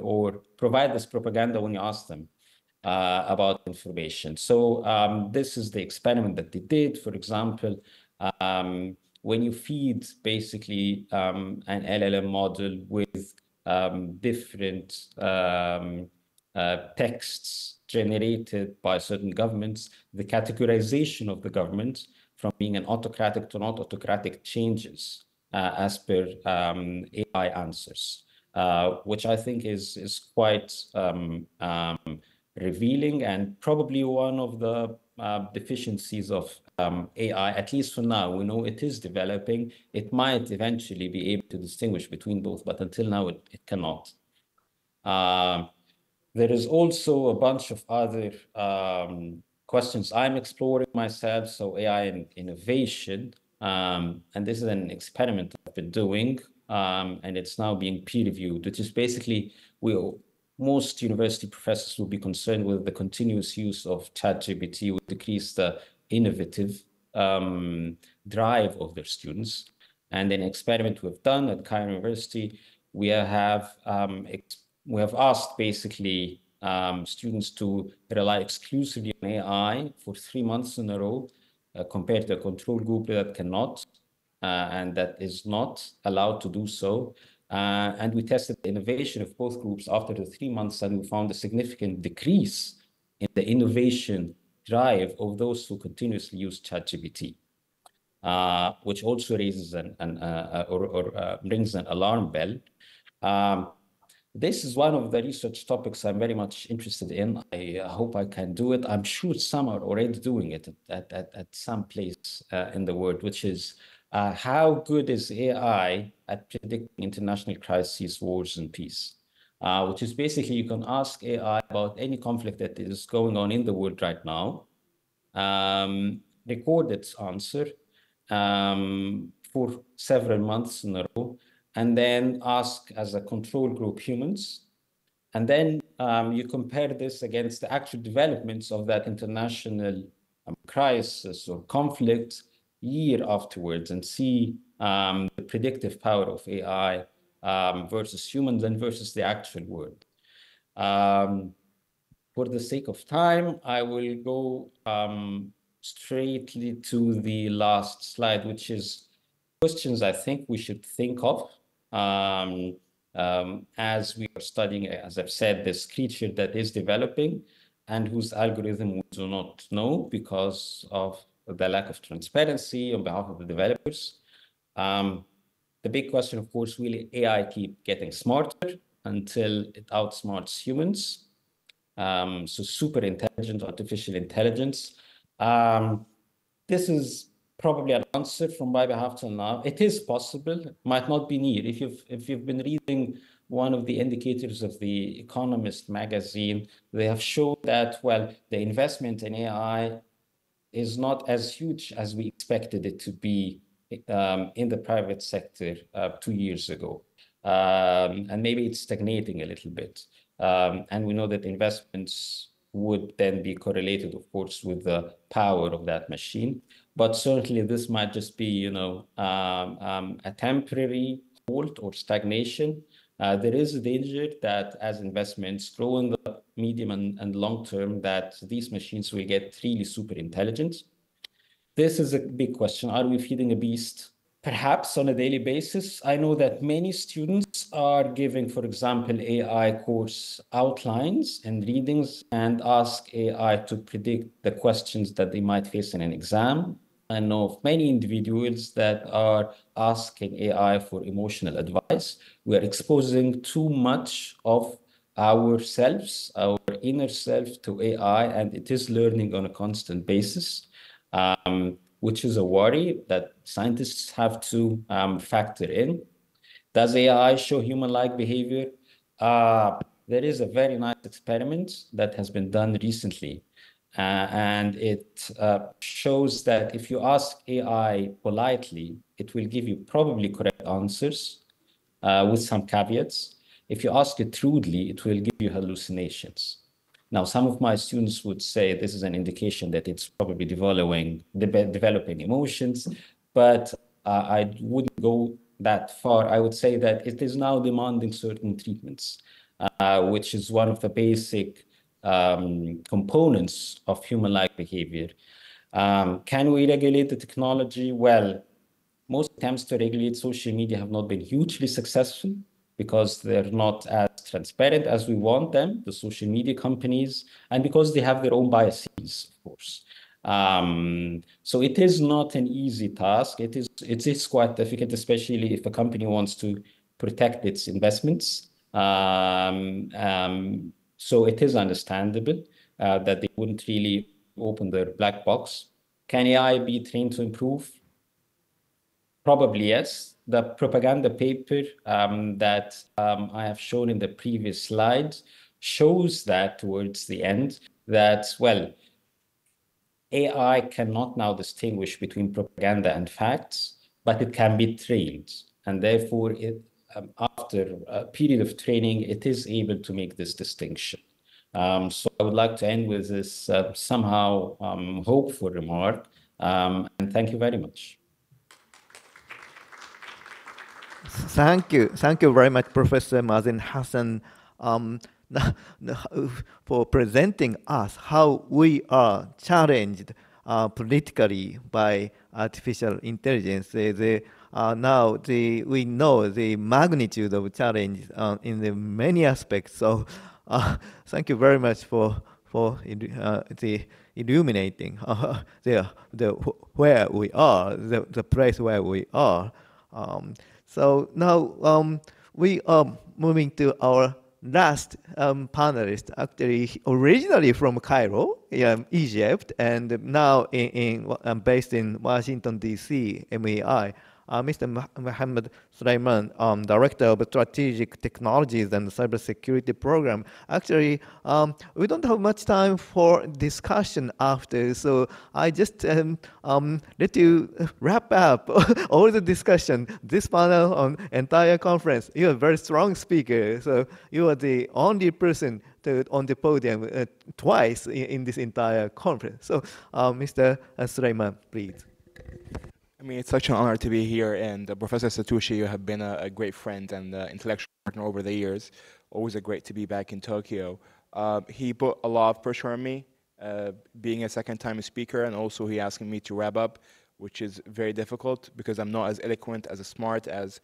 or provide this propaganda when you ask them about information. So this is the experiment that they did. For example, when you feed basically an LLM model with different texts generated by certain governments, the categorization of the government from being an autocratic to not autocratic changes as per AI answers, which I think is quite revealing and probably one of the deficiencies of AI, at least for now. We know it is developing. It might eventually be able to distinguish between both, but until now it cannot. There is also a bunch of other questions I'm exploring myself. So AI and innovation, and this is an experiment I've been doing, and it's now being peer-reviewed, which is basically most university professors will be concerned with the continuous use of ChatGPT will decrease the innovative drive of their students. And an experiment we've done at Cairo University, we have asked basically students to rely exclusively on AI for 3 months in a row, compared to a control group that cannot, and that is not allowed to do so. And we tested the innovation of both groups after the 3 months, and we found a significant decrease in the innovation drive of those who continuously use ChatGPT, which also raises rings an alarm bell. This is one of the research topics I'm very much interested in. I hope I can do it. I'm sure some are already doing it at some place in the world, which is how good is AI at predicting international crises, wars, and peace? Which is basically you can ask AI about any conflict that is going on in the world right now, record its answer for several months in a row, and then ask as a control group humans. And then you compare this against the actual developments of that international crisis or conflict year afterwards and see the predictive power of AI versus humans and versus the actual world. For the sake of time, I will go straightly to the last slide, which is questions I think we should think of as we are studying, as I've said, this creature that is developing and whose algorithm we do not know because of the lack of transparency on behalf of the developers. The big question, of course, will AI keep getting smarter until it outsmarts humans? So super intelligent, artificial intelligence. This is probably an answer from my behalf till now. It is possible, might not be near. If you've been reading one of the indicators of the Economist magazine, they have shown that, well, the investment in AI is not as huge as we expected it to be in the private sector 2 years ago. And maybe it's stagnating a little bit. And we know that investments would then be correlated, of course, with the power of that machine. But certainly this might just be, a temporary halt or stagnation. There is a danger that as investments grow in the medium and long term, that these machines will get really super intelligent. This is a big question. Are we feeding a beast? Perhaps on a daily basis. I know that many students are giving, for example, AI course outlines and readings and ask AI to predict the questions that they might face in an exam. I know of many individuals that are asking AI for emotional advice. We are exposing too much of ourselves, our inner self to AI, and it is learning on a constant basis. Which is a worry that scientists have to factor in. Does AI show human-like behavior? There is a very nice experiment that has been done recently, and it shows that if you ask AI politely, it will give you probably correct answers with some caveats. If you ask it rudely, it will give you hallucinations. Now, some of my students would say this is an indication that it's probably developing emotions, but I wouldn't go that far. I would say that it is now demanding certain treatments, which is one of the basic components of human-like behavior. Can we regulate the technology? Well, most attempts to regulate social media have not been hugely successful because they're not as transparent as we want them, the social media companies, and because they have their own biases, of course. So it is not an easy task. It is quite difficult, especially if a company wants to protect its investments. So it is understandable that they wouldn't really open their black box. Can AI be trained to improve? Probably yes. The propaganda paper that I have shown in the previous slides shows that towards the end that, well, AI cannot now distinguish between propaganda and facts, but it can be trained. And therefore, after a period of training, it is able to make this distinction. So I would like to end with this somehow hopeful remark. And thank you very much. Thank you very much, Professor Mazen Hassan, for presenting us how we are challenged politically by artificial intelligence. Now we know the magnitude of challenge in the many aspects. So thank you very much for the illuminating where we are, the place where we are. So now we are moving to our last panelist, actually originally from Cairo, Egypt, and now based in Washington, D.C., MEI. Mr. Mohammed Sulaiman, Director of Strategic Technologies and Cybersecurity Program. Actually, we don't have much time for discussion after, so I just let you wrap up all the discussion, this panel on entire conference. You're a very strong speaker, so you are the only person on the podium twice in this entire conference. So, Mr. Sulaiman, please. I mean, it's such an honor to be here, and Professor Satoshi, you have been a great friend and intellectual partner over the years. Always a great to be back in Tokyo. He put a lot of pressure on me, being a second-time speaker, and also he asking me to wrap up, which is very difficult because I'm not as eloquent, as smart as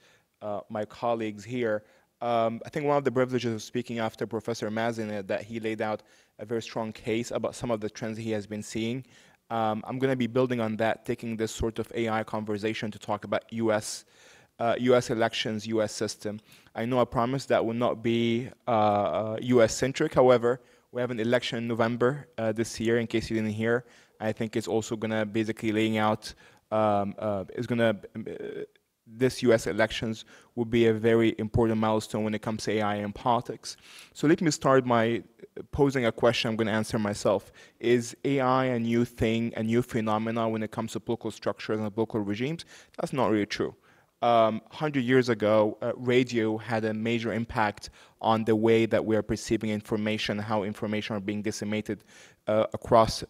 my colleagues here. I think one of the privileges of speaking after Professor Mazin is that he laid out a very strong case about some of the trends he has been seeing. I'm going to be building on that, taking this sort of AI conversation to talk about US elections, US system. I know I promised that will not be US-centric. However, we have an election in November this year, in case you didn't hear. I think it's also going to basically laying out, this US elections will be a very important milestone when it comes to AI and politics. So let me start by posing a question I'm going to answer myself. Is AI a new thing, a new phenomenon when it comes to political structures and political regimes? That's not really true. 100 years ago, radio had a major impact on the way that we are perceiving information, how information are being disseminated across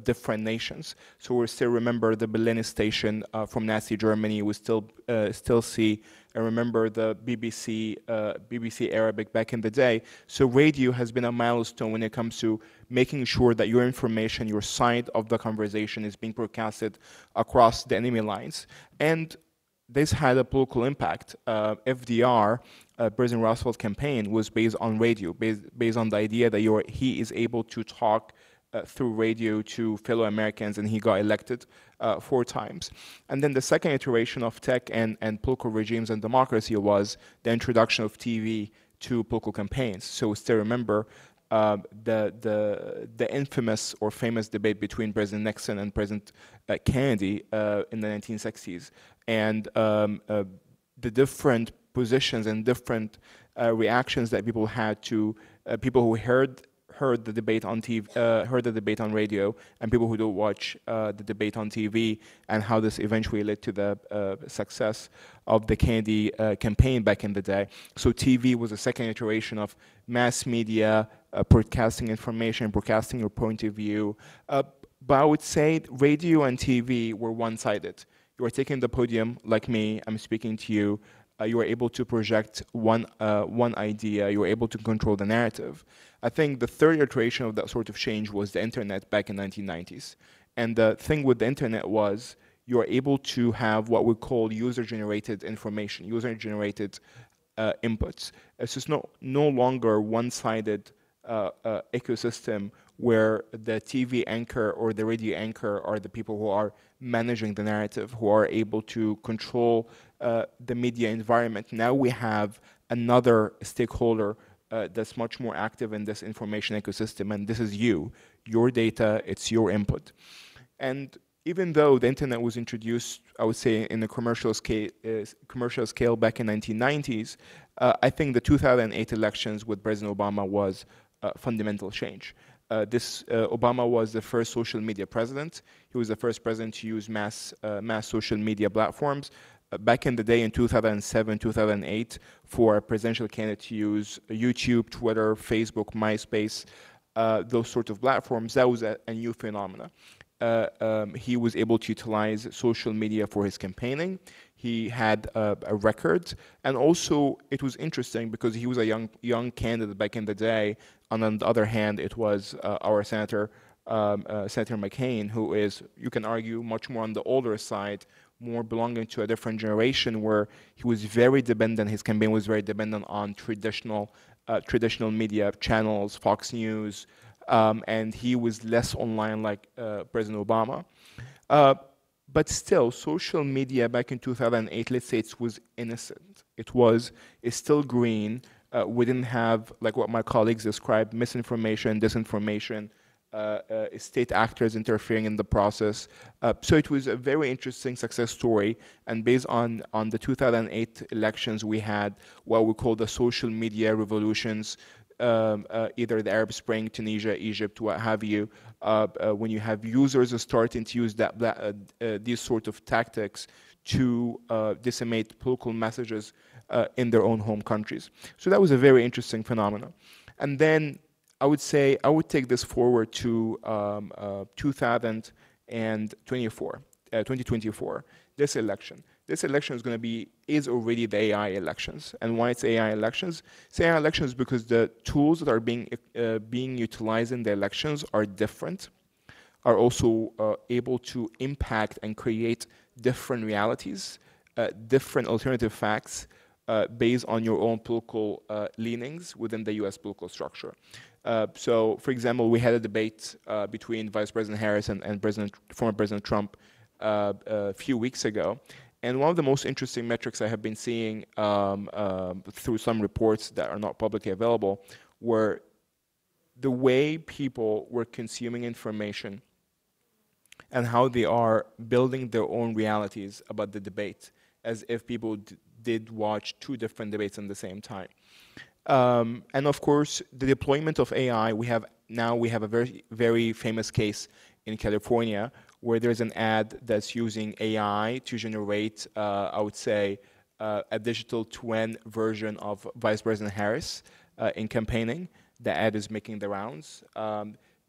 different nations. So we still remember the Berlin station from Nazi Germany. We still see and remember the BBC Arabic back in the day. So radio has been a milestone when it comes to making sure that your information, your side of the conversation is being broadcasted across the enemy lines. And this had a political impact. FDR, President Roosevelt's campaign was based on radio, based on the idea that he is able to talk through radio to fellow Americans, and he got elected 4 times. And then the second iteration of tech and political regimes and democracy was the introduction of TV to political campaigns. So still remember the infamous or famous debate between President Nixon and President Kennedy in the 1960s. And the different positions and different reactions that people had to people who heard the debate on TV, heard the debate on radio, and people who don't watch the debate on TV, and how this eventually led to the success of the Kennedy campaign back in the day. So TV was a second iteration of mass media, broadcasting information, broadcasting your point of view. But I would say radio and TV were one-sided. You are taking the podium like me, I'm speaking to you, you are able to project one idea, you are able to control the narrative. I think the third iteration of that sort of change was the internet back in the 1990s. And the thing with the internet was you are able to have what we call user-generated information, user-generated inputs. It's just no longer one-sided ecosystem where the TV anchor or the radio anchor are the people who are managing the narrative, who are able to control the media environment. Now we have another stakeholder that's much more active in this information ecosystem, and this is your data, it's your input. And even though the internet was introduced, I would say, in a commercial scale back in 1990s, I think the 2008 elections with President Obama was a fundamental change. Obama was the first social media president. He was the first president to use mass social media platforms. Back in the day in 2007, 2008, for a presidential candidate to use YouTube, Twitter, Facebook, MySpace, those sorts of platforms, that was a new phenomenon. He was able to utilize social media for his campaigning. He had a record, and also it was interesting because he was a young candidate back in the day. And on the other hand, it was our Senator McCain, who is, you can argue, much more on the older side, more belonging to a different generation, where he was very dependent. His campaign was very dependent on traditional media channels, Fox News, and he was less online like President Obama. But still, social media back in 2008, let's say it was innocent. It's still green. We didn't have, like what my colleagues described, misinformation, disinformation, state actors interfering in the process. So it was a very interesting success story. And based on the 2008 elections, we had what we call the social media revolutions, either the Arab Spring, Tunisia, Egypt, what have you, when you have users starting to use these sort of tactics to disseminate political messages in their own home countries. So that was a very interesting phenomenon. And then I would say I would take this forward to 2024. This election. This election is already the AI elections. And why it's AI elections? It's AI elections because the tools that are being utilized in the elections are different, are also able to impact and create different realities, different alternative facts based on your own political leanings within the US political structure. So, for example, we had a debate between Vice President Harris and former President Trump a few weeks ago. And one of the most interesting metrics I have been seeing through some reports that are not publicly available were the way people were consuming information and how they are building their own realities about the debate, as if people did watch two different debates at the same time. And of course, the deployment of AI, we have a very, very famous case in California where there's an ad that's using AI to generate, I would say, a digital twin version of Vice President Harris in campaigning. The ad is making the rounds.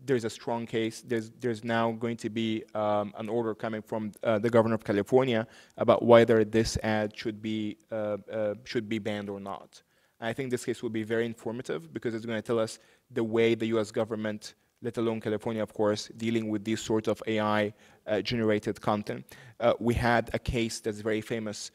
There's a strong case. There's now going to be an order coming from the governor of California about whether this ad should be banned or not. I think this case will be very informative because it's going to tell us the way the US government, let alone California, of course, dealing with these sorts of AI-generated content. We had a case that's very famous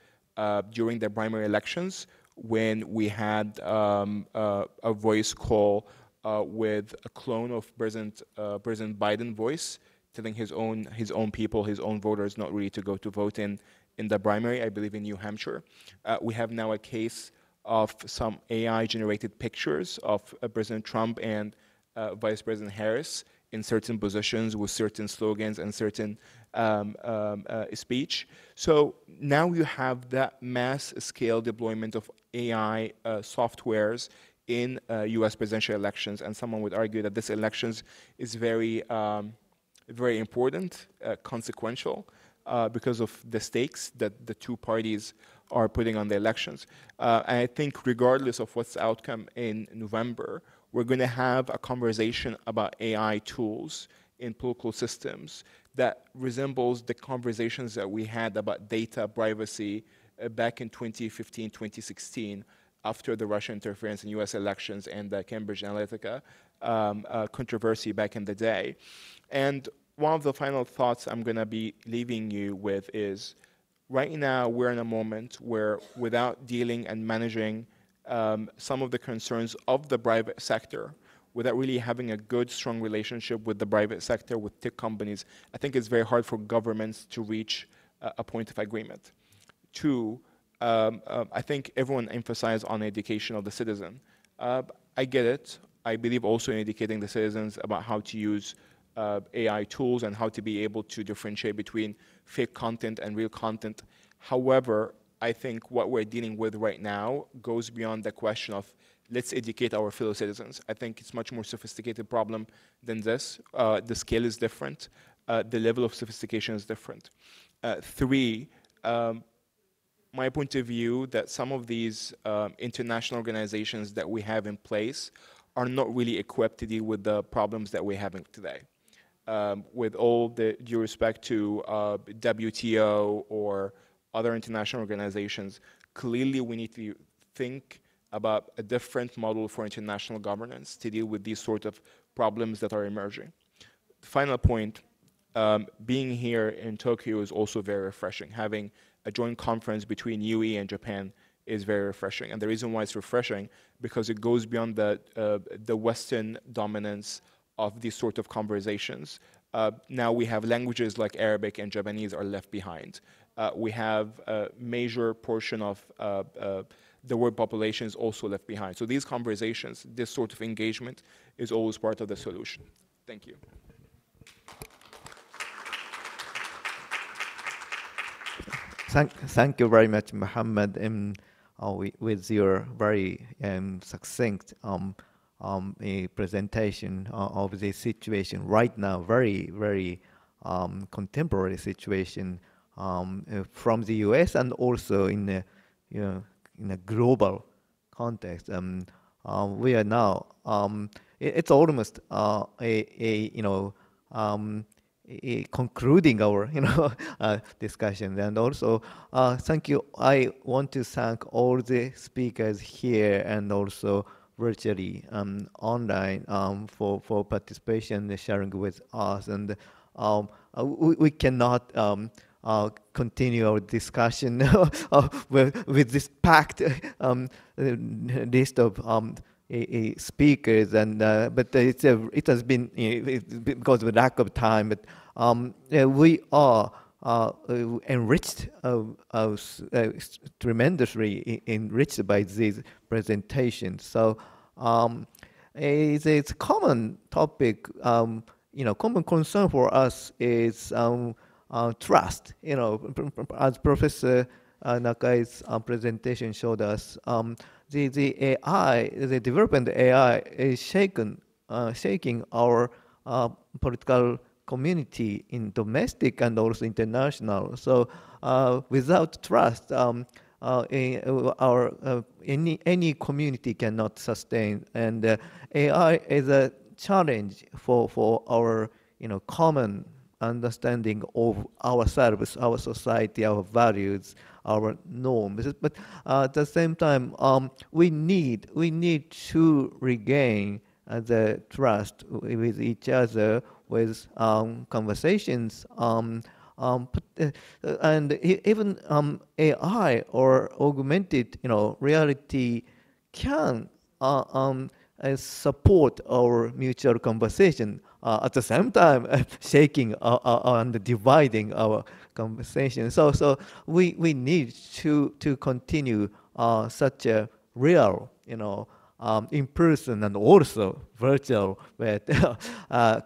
during the primary elections when we had a voice call with a clone of President Biden voice, telling his own people, his own voters, not really to go to vote in the primary, I believe in New Hampshire. We have now a case of some AI-generated pictures of President Trump and Vice President Harris in certain positions with certain slogans and certain speech. So now you have that mass-scale deployment of AI softwares in U.S. presidential elections, and someone would argue that this elections is very, very important, consequential, because of the stakes that the two parties are putting on the elections. And I think regardless of what's the outcome in November, we're going to have a conversation about AI tools in political systems that resembles the conversations that we had about data privacy back in 2015, 2016, after the Russian interference in US elections and the Cambridge Analytica controversy back in the day. And one of the final thoughts I'm going to be leaving you with is, right now we're in a moment where, without dealing and managing some of the concerns of the private sector, without really having a good, strong relationship with the private sector, with tech companies, I think it's very hard for governments to reach a point of agreement. Two, I think everyone emphasized on education of the citizen. I get it. I believe also in educating the citizens about how to use AI tools and how to be able to differentiate between fake content and real content. However, I think what we're dealing with right now goes beyond the question of let's educate our fellow citizens. I think it's a much more sophisticated problem than this. The scale is different. The level of sophistication is different. Three, my point of view that some of these international organizations that we have in place are not really equipped to deal with the problems that we're having today. With all the due respect to WTO or other international organizations, clearly we need to think about a different model for international governance to deal with these sort of problems that are emerging. The final point, being here in Tokyo is also very refreshing. Having a joint conference between UE and Japan is very refreshing. And the reason why it's refreshing, because it goes beyond the Western dominance of these sort of conversations. Now we have languages like Arabic and Japanese are left behind. We have a major portion of the world population is also left behind. So these conversations, this sort of engagement is always part of the solution. Thank you. Thank you very much, Mohammed, with your very succinct a presentation of the situation right now, very contemporary situation from the U.S. and also in a, in a global context. We are now it's almost concluding our discussion. And also thank you. I want to thank all the speakers here and also virtually online for participation and sharing with us. And we cannot continue our discussion with this packed list of speakers, and but it has been because of lack of time. But we are enriched, tremendously enriched by these presentations. So it's a common topic. Common concern for us is trust. As Professor Nakai's presentation showed us, the AI, the development of AI is shaking our political community in domestic and also international. So without trust, any community cannot sustain. And AI is a challenge for our common understanding of ourselves, our society, our values, our norms. But at the same time, we need to regain the trust with each other, with conversations, and even AI or augmented reality can support our mutual conversation. At the same time, shaking and dividing our conversation. So we need to continue such a real, in person and also virtual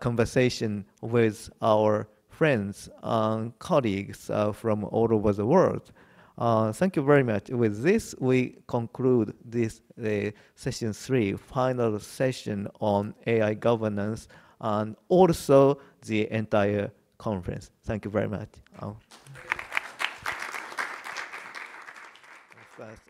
conversation with our friends and colleagues from all over the world. Thank you very much. With this, we conclude this session 3, final session on AI governance, and also the entire conference. Thank you very much. First,